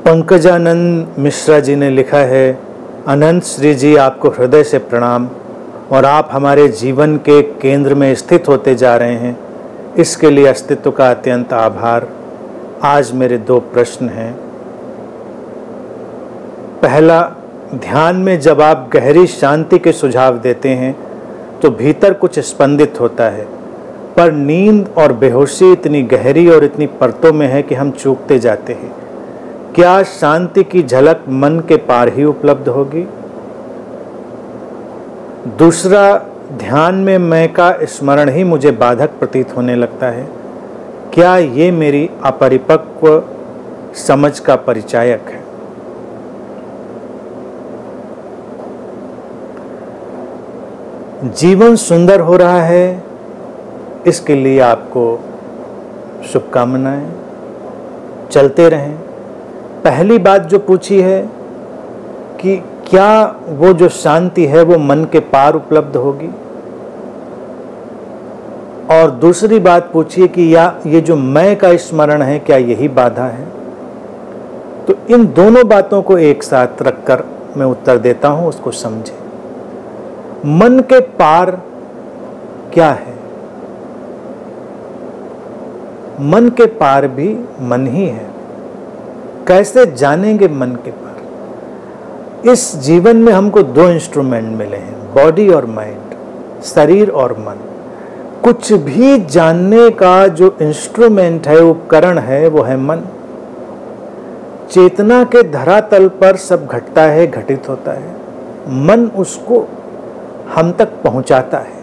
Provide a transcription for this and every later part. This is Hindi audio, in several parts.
पंकजानंद मिश्रा जी ने लिखा है, अनंत श्री जी आपको हृदय से प्रणाम और आप हमारे जीवन के केंद्र में स्थित होते जा रहे हैं, इसके लिए अस्तित्व का अत्यंत आभार। आज मेरे 2 प्रश्न हैं। पहला, ध्यान में जब आप गहरी शांति के सुझाव देते हैं तो भीतर कुछ स्पंदित होता है, पर नींद और बेहोशी इतनी गहरी और इतनी परतों में है कि हम चूकते जाते हैं। क्या शांति की झलक मन के पार ही उपलब्ध होगी? दूसरा, ध्यान में मैं का स्मरण ही मुझे बाधक प्रतीत होने लगता है। क्या ये मेरी अपरिपक्व समझ का परिचायक है? जीवन सुंदर हो रहा है, इसके लिए आपको शुभकामनाएं। चलते रहें। पहली बात जो पूछी है कि क्या वो जो शांति है वो मन के पार उपलब्ध होगी, और दूसरी बात पूछिए कि या ये जो मैं का स्मरण है क्या यही बाधा है? तो इन दोनों बातों को एक साथ रखकर मैं उत्तर देता हूं, उसको समझें। मन के पार क्या है? मन के पार भी मन ही है। कैसे जानेंगे मन के पार? इस जीवन में हमको 2 इंस्ट्रूमेंट मिले हैं, बॉडी और माइंड, शरीर और मन। कुछ भी जानने का जो इंस्ट्रूमेंट है, उपकरण है, वो है मन। चेतना के धरातल पर सब घटता है, घटित होता है। मन उसको हम तक पहुंचाता है,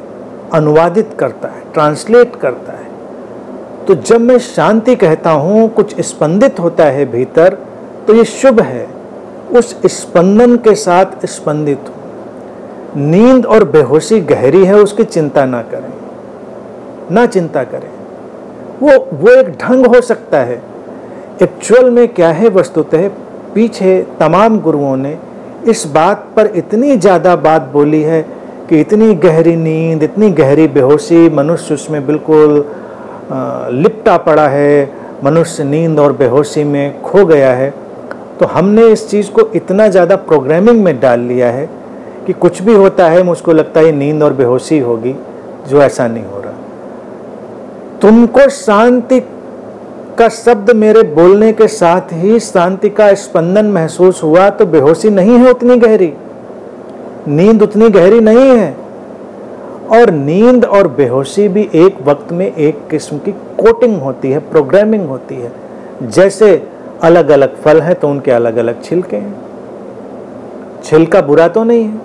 अनुवादित करता है, ट्रांसलेट करता है। तो जब मैं शांति कहता हूं, कुछ स्पंदित होता है भीतर, तो ये शुभ है। उस स्पंदन के साथ स्पंदित हो। नींद और बेहोशी गहरी है, उसकी चिंता ना करें, ना चिंता करें। वो एक ढंग हो सकता है। एक्चुअल में क्या है, वस्तुतः पीछे तमाम गुरुओं ने इस बात पर इतनी ज़्यादा बात बोली है कि इतनी गहरी नींद, इतनी गहरी बेहोशी, मनुष्य उसमें बिल्कुल लिपटा पड़ा है, मनुष्य नींद और बेहोशी में खो गया है। तो हमने इस चीज़ को इतना ज़्यादा प्रोग्रामिंग में डाल लिया है कि कुछ भी होता है मुझको लगता है नींद और बेहोशी होगी, जो ऐसा नहीं हो रहा। तुमको शांति का शब्द मेरे बोलने के साथ ही शांति का स्पंदन महसूस हुआ, तो बेहोशी नहीं है उतनी गहरी, नींद उतनी गहरी नहीं है। और नींद और बेहोशी भी एक वक्त में एक किस्म की कोटिंग होती है, प्रोग्रामिंग होती है। जैसे अलग अलग फल हैं तो उनके अलग अलग छिलके हैं। छिलका बुरा तो नहीं है।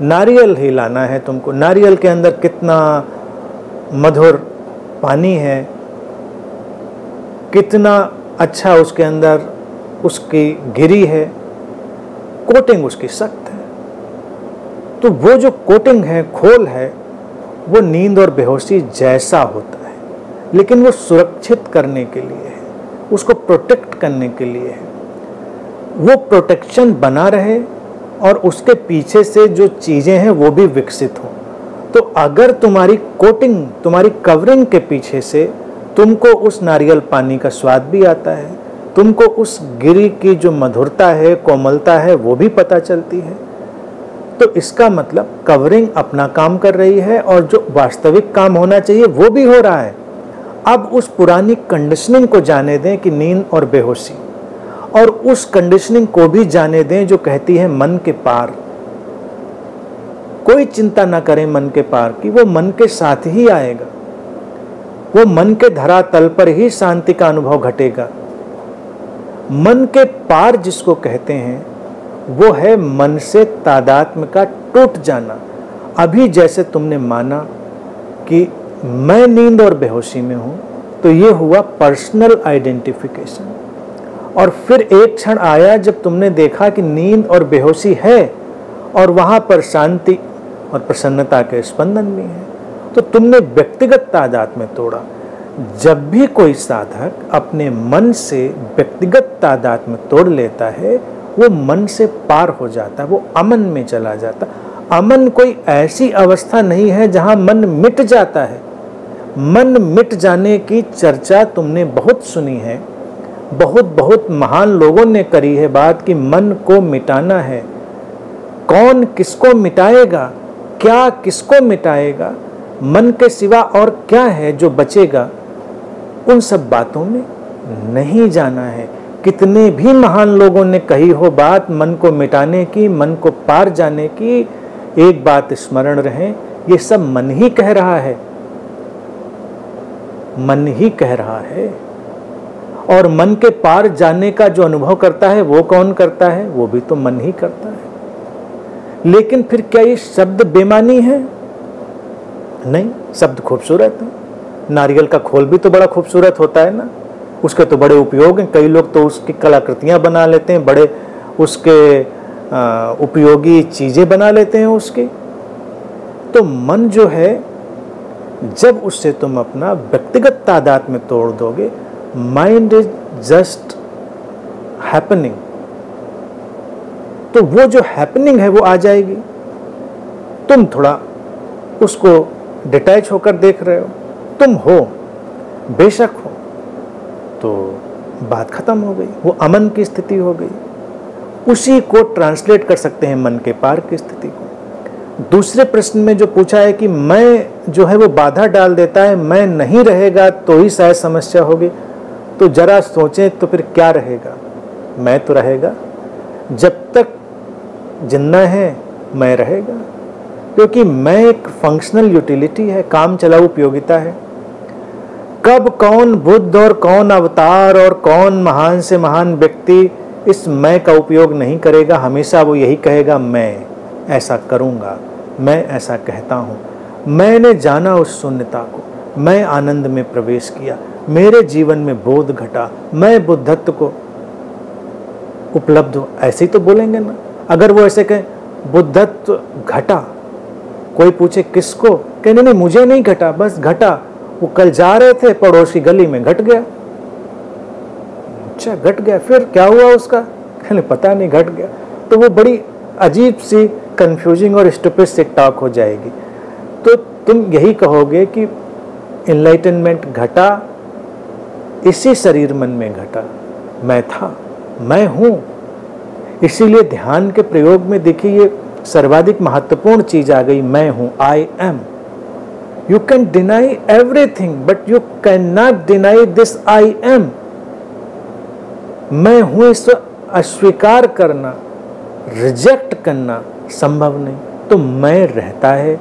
नारियल ही लाना है तुमको, नारियल के अंदर कितना मधुर पानी है, कितना अच्छा उसके अंदर उसकी गिरी है, कोटिंग उसकी सख्त है। तो वो जो कोटिंग है, खोल है, वो नींद और बेहोशी जैसा होता है, लेकिन वो सुरक्षित करने के लिए है, उसको प्रोटेक्ट करने के लिए है। वो प्रोटेक्शन बना रहे और उसके पीछे से जो चीज़ें हैं वो भी विकसित हों। तो अगर तुम्हारी कोटिंग, तुम्हारी कवरिंग के पीछे से तुमको उस नारियल पानी का स्वाद भी आता है, तुमको उस गिरी की जो मधुरता है, कोमलता है, वो भी पता चलती है, तो इसका मतलब कवरिंग अपना काम कर रही है और जो वास्तविक काम होना चाहिए वो भी हो रहा है। अब उस पुरानी कंडीशनिंग को जाने दें कि नींद और बेहोशी, और उस कंडीशनिंग को भी जाने दें जो कहती है मन के पार। कोई चिंता ना करें मन के पार की, वो मन के साथ ही आएगा। वो मन के धरातल पर ही शांति का अनुभव घटेगा। मन के पार जिसको कहते हैं वो है मन से तादात्म्य का टूट जाना। अभी जैसे तुमने माना कि मैं नींद और बेहोशी में हूं, तो ये हुआ पर्सनल आइडेंटिफिकेशन। और फिर एक क्षण आया जब तुमने देखा कि नींद और बेहोशी है और वहां पर शांति और प्रसन्नता के स्पंदन भी है, तो तुमने व्यक्तिगत तादात्म्य तोड़ा। जब भी कोई साधक अपने मन से व्यक्तिगत तादात्म्य तोड़ लेता है, वो मन से पार हो जाता है, वो अमन में चला जाता है। अमन कोई ऐसी अवस्था नहीं है जहां मन मिट जाता है। मन मिट जाने की चर्चा तुमने बहुत सुनी है, बहुत बहुत महान लोगों ने करी है बात कि मन को मिटाना है। कौन किसको मिटाएगा, क्या किसको मिटाएगा, मन के सिवा और क्या है जो बचेगा, उन सब बातों में नहीं जाना है। कितने भी महान लोगों ने कही हो बात मन को मिटाने की, मन को पार जाने की, एक बात स्मरण रहे, ये सब मन ही कह रहा है, मन ही कह रहा है। और मन के पार जाने का जो अनुभव करता है वो कौन करता है, वो भी तो मन ही करता है। लेकिन फिर क्या ये शब्द बेमानी है? नहीं, शब्द खूबसूरत है। नारियल का खोल भी तो बड़ा खूबसूरत होता है ना, उसके तो बड़े उपयोग हैं। कई लोग तो उसकी कलाकृतियां बना लेते हैं, बड़े उसके उपयोगी चीजें बना लेते हैं उसकी। तो मन जो है, जब उससे तुम अपना व्यक्तिगत तादाद में तोड़ दोगे, माइंड इज जस्ट हैपनिंग, तो वो जो हैपनिंग है वो आ जाएगी। तुम थोड़ा उसको डिटैच होकर देख रहे हो, तुम हो, बेशक हो, तो बात खत्म हो गई, वो अमन की स्थिति हो गई। उसी को ट्रांसलेट कर सकते हैं मन के पार की स्थिति को। दूसरे प्रश्न में जो पूछा है कि मैं जो है वो बाधा डाल देता है, मैं नहीं रहेगा तो ही शायद समस्या होगी, तो जरा सोचें तो फिर क्या रहेगा? मैं तो रहेगा, जब तक जिंदा है मैं रहेगा, क्योंकि मैं एक फंक्शनल यूटिलिटी है, काम चलाऊ उपयोगिता है। कब कौन बुद्ध और कौन अवतार और कौन महान से महान व्यक्ति इस मैं का उपयोग नहीं करेगा, हमेशा वो यही कहेगा मैं ऐसा करूँगा, मैं ऐसा कहता हूँ। मैंने जाना उस शून्यता को, मैं आनंद में प्रवेश किया, मेरे जीवन में बोध घटा, मैं बुद्धत्व को उपलब्ध हूँ, ऐसे ही तो बोलेंगे ना। अगर वो ऐसे कहें बुद्धत्व घटा, कोई पूछे किसको, कहने नहीं मुझे नहीं घटा, बस घटा, वो कल जा रहे थे पड़ोस की गली में, घट गया। अच्छा घट गया, फिर क्या हुआ उसका? कहने पता नहीं, घट गया। तो वो बड़ी अजीब सी कंफ्यूजिंग और स्टूपिड सी टॉक हो जाएगी। तो तुम यही कहोगे कि एनलाइटनमेंट घटा, इसी शरीर मन में घटा, मैं था, मैं हूं। इसीलिए ध्यान के प्रयोग में देखिए ये सर्वाधिक महत्वपूर्ण चीज आ गई, मैं हूं, I am. You can deny everything but you can not deny this I am. मैं हूं इसको अस्वीकार करना, रिजेक्ट करना संभव नहीं। तो मैं रहता है।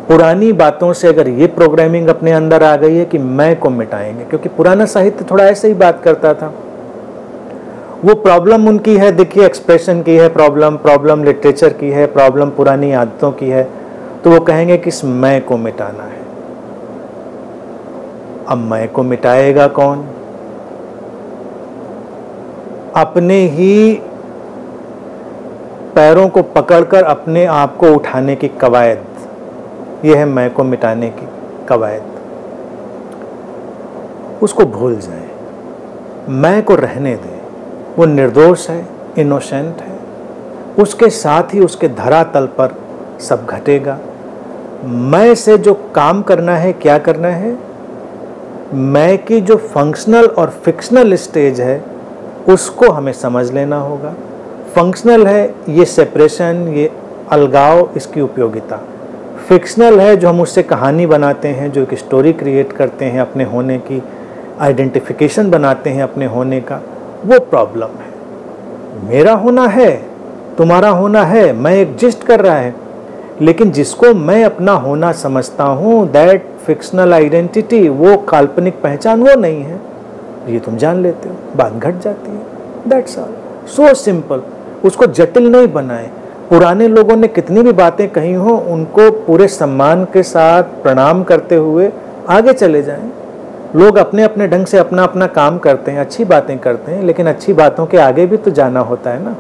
पुरानी बातों से अगर ये प्रोग्रामिंग अपने अंदर आ गई है कि मैं को मिटाएंगे, क्योंकि पुराना साहित्य थोड़ा ऐसे ही बात करता था। वो प्रॉब्लम उनकी है, देखिए एक्सप्रेशन की है प्रॉब्लम, प्रॉब्लम लिटरेचर की है, प्रॉब्लम पुरानी आदतों की है। तो वो कहेंगे कि इस मैं को मिटाना है। अब मैं को मिटाएगा कौन? अपने ही पैरों को पकड़कर अपने आप को उठाने की कवायद, यह है मैं को मिटाने की कवायद। उसको भूल जाए, मैं को रहने दें। वो निर्दोष है, इनोसेंट है। उसके साथ ही उसके धरातल पर सब घटेगा। मैं से जो काम करना है, क्या करना है? मैं की जो फंक्शनल और फिक्शनल स्टेज है उसको हमें समझ लेना होगा। फंक्शनल है ये सेपरेशन, ये अलगाव, इसकी उपयोगिता। फिक्शनल है जो हम उससे कहानी बनाते हैं, जो एक स्टोरी क्रिएट करते हैं अपने होने की, आइडेंटिफिकेशन बनाते हैं अपने होने का, वो प्रॉब्लम है। मेरा होना है, तुम्हारा होना है, मैं एग्जिस्ट कर रहा है। लेकिन जिसको मैं अपना होना समझता हूँ, दैट फिक्शनल आइडेंटिटी, वो काल्पनिक पहचान, वो नहीं है, ये तुम जान लेते हो, बात घट जाती है। That's all, so simple. उसको जटिल नहीं बनाए। पुराने लोगों ने कितनी भी बातें कही हो, उनको पूरे सम्मान के साथ प्रणाम करते हुए आगे चले जाएं। लोग अपने अपने ढंग से अपना अपना काम करते हैं, अच्छी बातें करते हैं, लेकिन अच्छी बातों के आगे भी तो जाना होता है ना।